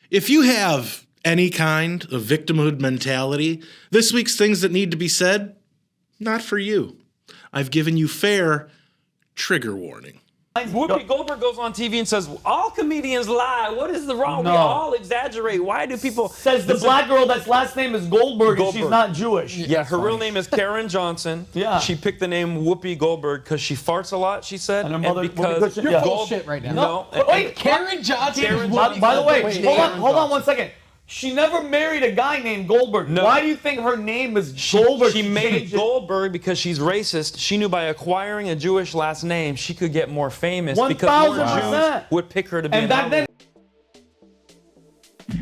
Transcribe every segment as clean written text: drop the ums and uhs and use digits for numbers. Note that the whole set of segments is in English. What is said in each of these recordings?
If you have any kind of victimhood mentality, this week's Things That Need to Be Said, not for you. I've given you fair trigger warning. Whoopi Goldberg goes on TV and says, all comedians lie. What is the wrong? We all exaggerate. Why do people... Says the black girl that's last name is Goldberg and she's not Jewish. Yeah, her real name is Karen Johnson. Yeah. She picked the name Whoopi Goldberg because she farts a lot, she said. And her mother... because you're bullshit right now. No. Wait, Karen Johnson? By the way, hold on 1 second. She never married a guy named Goldberg. No. Why do you think her name is Goldberg? She made it Goldberg because she's racist. She knew by acquiring a Jewish last name, she could get more famous because more Jews would pick her to be an outlaw.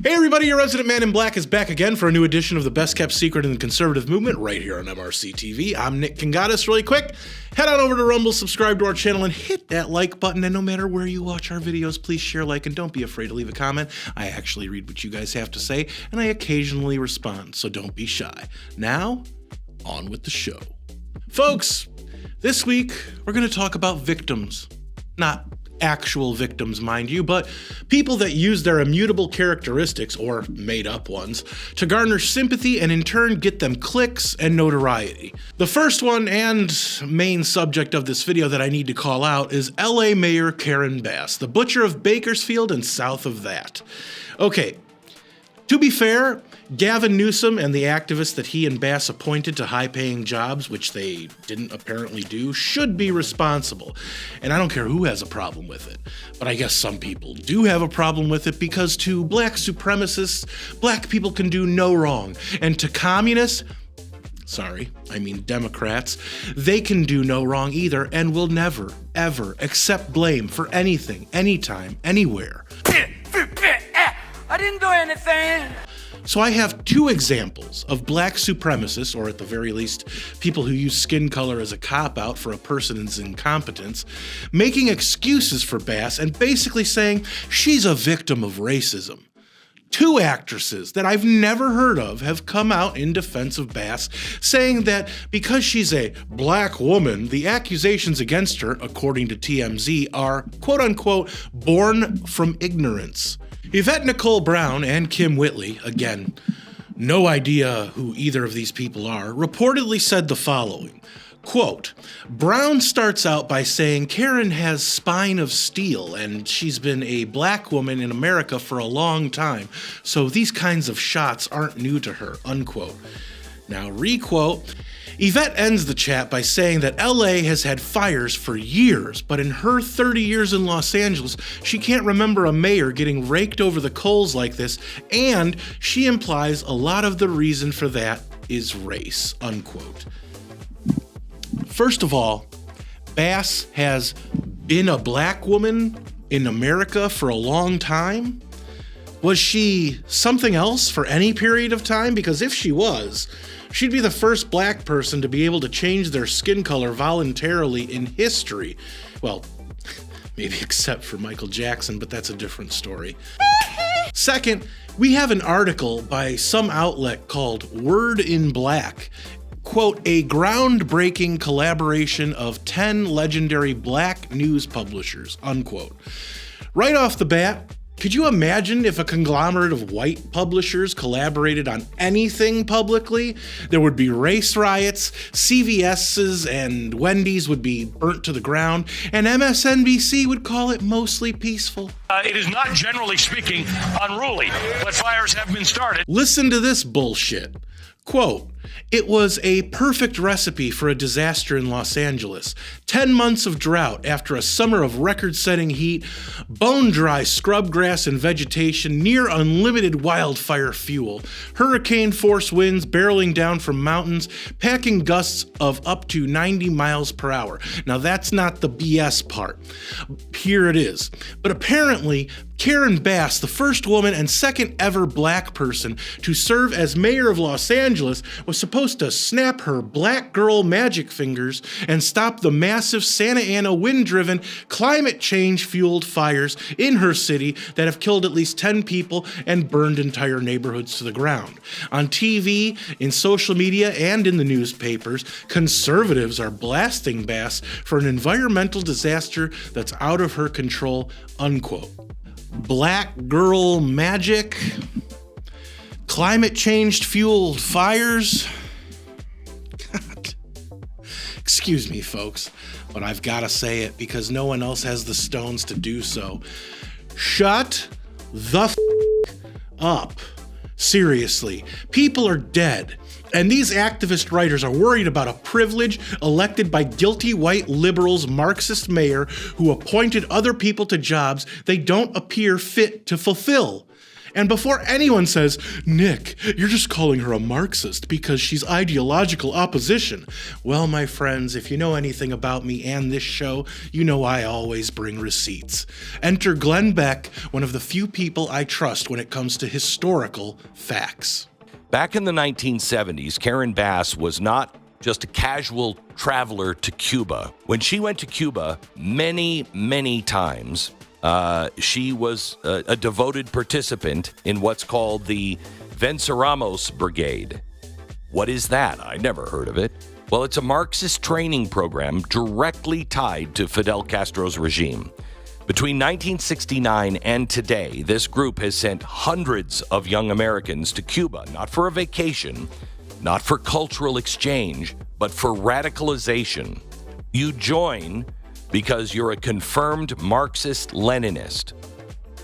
Hey everybody, your resident man in black is back again for a new edition of the best kept secret in the conservative movement right here on MRC TV. I'm Nick Kangadis. Really quick, head on over to Rumble, subscribe to our channel, and hit that like button. And no matter where you watch our videos, please share, like, and don't be afraid to leave a comment. I actually read what you guys have to say, and I occasionally respond, so don't be shy. Now, on with the show. Folks, this week we're going to talk about victims. Not actual victims, mind you, but people that use their immutable characteristics, or made-up ones, to garner sympathy and in turn get them clicks and notoriety. The first one and main subject of this video that I need to call out is LA Mayor Karen Bass, the butcher of Bakersfield and south of that. Okay, to be fair, Gavin Newsom and the activists that he and Bass appointed to high-paying jobs, which they didn't apparently do, should be responsible. And I don't care who has a problem with it. But I guess some people do have a problem with it because to black supremacists, black people can do no wrong. And to communists, sorry, I mean Democrats, they can do no wrong either and will never, ever accept blame for anything, anytime, anywhere. I didn't do anything. So I have two examples of black supremacists, or at the very least, people who use skin color as a cop-out for a person's incompetence, making excuses for Bass and basically saying she's a victim of racism. Two actresses that I've never heard of have come out in defense of Bass, saying that because she's a black woman, the accusations against her, according to TMZ, are quote-unquote born from ignorance. Yvette Nicole Brown and Kim Whitley, again, no idea who either of these people are, reportedly said the following, quote, Brown starts out by saying Karen has spine of steel and she's been a black woman in America for a long time, so these kinds of shots aren't new to her, unquote. Now, requote, Yvette ends the chat by saying that LA has had fires for years, but in her 30 years in Los Angeles, she can't remember a mayor getting raked over the coals like this, and she implies a lot of the reason for that is race, unquote. First of all, Bass has been a black woman in America for a long time. Was she something else for any period of time? Because if she was, she'd be the first black person to be able to change their skin color voluntarily in history. Well, maybe except for Michael Jackson, but that's a different story. Second, we have an article by some outlet called Word in Black. Quote, a groundbreaking collaboration of 10 legendary black news publishers, unquote. Right off the bat, could you imagine if a conglomerate of white publishers collaborated on anything publicly? There would be race riots, CVS's and Wendy's would be burnt to the ground, and MSNBC would call it mostly peaceful. It is not, generally speaking, unruly, but fires have been started. Listen to this bullshit. Quote, it was a perfect recipe for a disaster in Los Angeles. 10 months of drought after a summer of record-setting heat, bone-dry scrub grass and vegetation, near unlimited wildfire fuel, hurricane-force winds barreling down from mountains, packing gusts of up to 90 miles per hour. Now that's not the BS part. Here it is. But apparently, Karen Bass, the first woman and second ever black person to serve as mayor of Los Angeles, was supposed to snap her black girl magic fingers and stop the massive Santa Ana wind-driven, climate change-fueled fires in her city that have killed at least 10 people and burned entire neighborhoods to the ground. On TV, in social media, and in the newspapers, conservatives are blasting Bass for an environmental disaster that's out of her control, unquote. black girl magic, climate change fueled fires. God. Excuse me, folks, but I've got to say it because no one else has the stones to do so. Shut the up. Seriously, people are dead. And these activist writers are worried about a privilege elected by guilty white liberals Marxist mayor who appointed other people to jobs they don't appear fit to fulfill. And before anyone says, Nick, you're just calling her a Marxist because she's ideological opposition. Well, my friends, if you know anything about me and this show, you know I always bring receipts. Enter Glenn Beck, one of the few people I trust when it comes to historical facts. Back in the 1970s, Karen Bass was not just a casual traveler to Cuba. When she went to Cuba many, many times, she was a devoted participant in what's called the Venceramos Brigade. What is that? I never heard of it. Well, it's a Marxist training program directly tied to Fidel Castro's regime. Between 1969 and today, this group has sent hundreds of young Americans to Cuba, not for a vacation, not for cultural exchange, but for radicalization. You join because you're a confirmed Marxist-Leninist.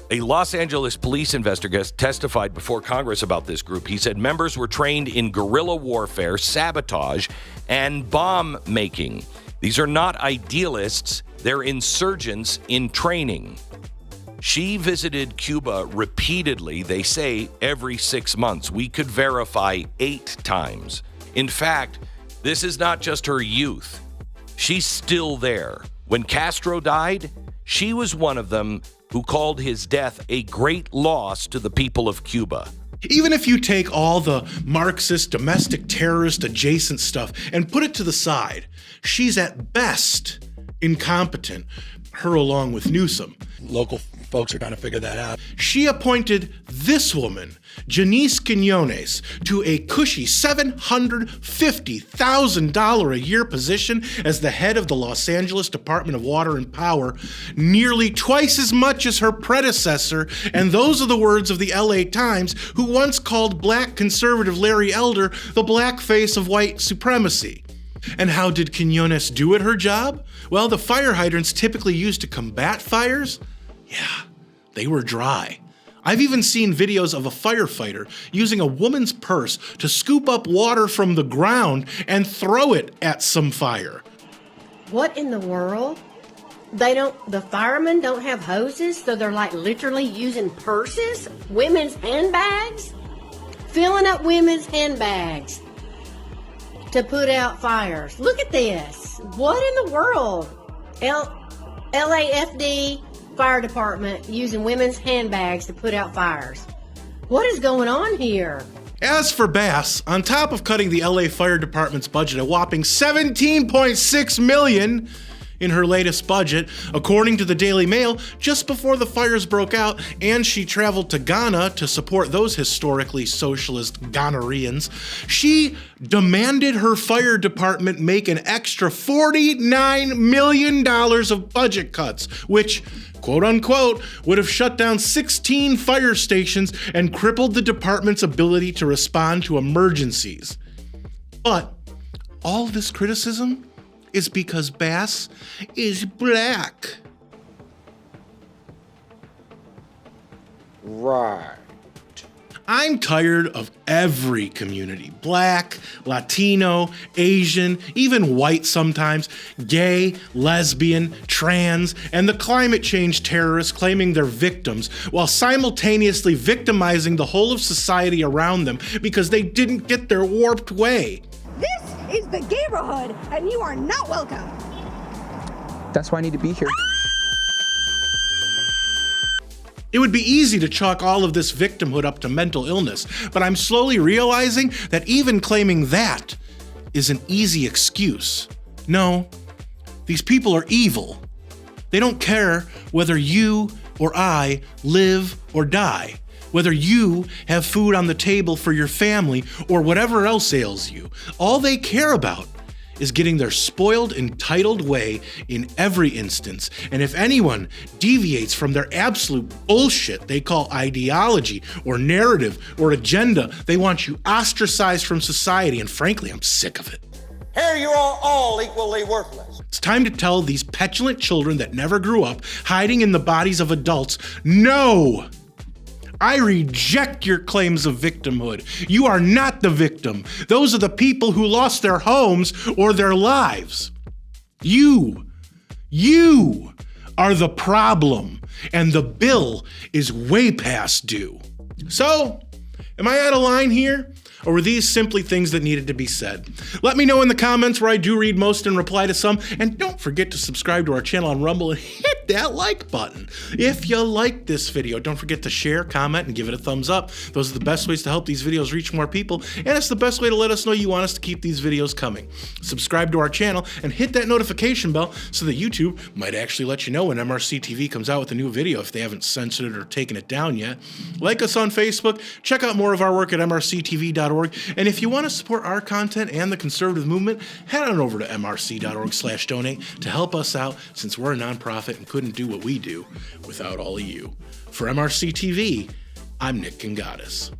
A Los Angeles police investigator testified before Congress about this group. He said members were trained in guerrilla warfare, sabotage, and bomb making. These are not idealists, they're insurgents in training. She visited Cuba repeatedly, they say every 6 months. We could verify 8 times. In fact, this is not just her youth. She's still there. When Castro died, she was one of them who called his death a great loss to the people of Cuba. Even if you take all the Marxist, domestic terrorist adjacent stuff and put it to the side, she's at best incompetent, her along with Newsom. Local folks are trying to figure that out. She appointed this woman, Janice Quinones, to a cushy $750,000 a year position as the head of the Los Angeles Department of Water and Power, nearly twice as much as her predecessor, and those are the words of the LA Times, who once called black conservative Larry Elder the black face of white supremacy. And how did Quinones do at her job? Well, the fire hydrants typically used to combat fires, yeah, they were dry. I've even seen videos of a firefighter using a woman's purse to scoop up water from the ground and throw it at some fire. What in the world? The firemen don't have hoses, so they're like literally using purses? Women's handbags? Filling up women's handbags to put out fires. Look at this. What in the world? LAFD fire department using women's handbags to put out fires. What is going on here? As for Bass, on top of cutting the LA Fire Department's budget a whopping $17.6 million in her latest budget, according to the Daily Mail, just before the fires broke out and she traveled to Ghana to support those historically socialist Ghanaians, she demanded her fire department make an extra $49 million of budget cuts, which, quote unquote, would have shut down 16 fire stations and crippled the department's ability to respond to emergencies. But all this criticism is because Bass is black. Right. I'm tired of every community, black, Latino, Asian, even white sometimes, gay, lesbian, trans, and the climate change terrorists claiming they're victims while simultaneously victimizing the whole of society around them because they didn't get their warped way. This is the neighborhood, and you are not welcome. That's why I need to be here. It would be easy to chalk all of this victimhood up to mental illness, but I'm slowly realizing that even claiming that is an easy excuse. No, these people are evil. They don't care whether you or I live or die, whether you have food on the table for your family or whatever else ails you. All they care about is getting their spoiled, entitled way in every instance. And if anyone deviates from their absolute bullshit they call ideology or narrative or agenda, they want you ostracized from society. And frankly, I'm sick of it. Here you are all equally worthless. It's time to tell these petulant children that never grew up, hiding in the bodies of adults, no! I reject your claims of victimhood. You are not the victim. Those are the people who lost their homes or their lives. You are the problem, and the bill is way past due. So, am I out of line here? Or were these simply things that needed to be said? Let me know in the comments, where I do read most and reply to some. And don't forget to subscribe to our channel on Rumble and hit that like button. If you like this video, don't forget to share, comment, and give it a thumbs up. Those are the best ways to help these videos reach more people, and it's the best way to let us know you want us to keep these videos coming. Subscribe to our channel and hit that notification bell so that YouTube might actually let you know when MRCTV comes out with a new video if they haven't censored it or taken it down yet. Like us on Facebook, check out more of our work at MRCTV.org. And if you want to support our content and the conservative movement, head on over to MRC.org/donate to help us out, since we're a nonprofit and couldn't do what we do without all of you. For MRC TV, I'm Nick Kangadis.